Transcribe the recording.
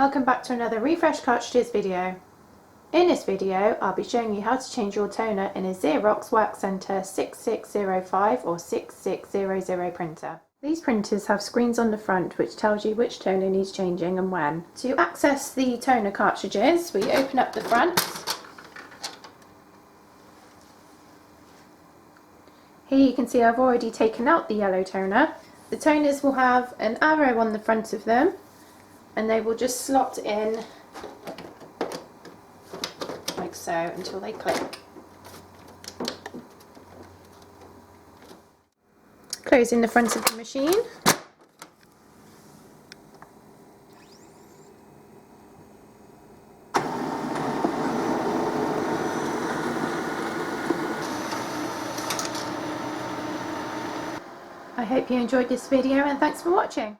welcome back to another Refresh Cartridges video. In this video I'll be showing you how to change your toner in a Xerox WorkCentre 6605 or 6600 printer. These printers have screens on the front which tells you which toner needs changing and when. To access the toner cartridges, we open up the front. Here you can see I've already taken out the yellow toner. The toners will have an arrow on the front of them and they will just slot in like so until they click. Closing the front of the machine. I hope you enjoyed this video and thanks for watching.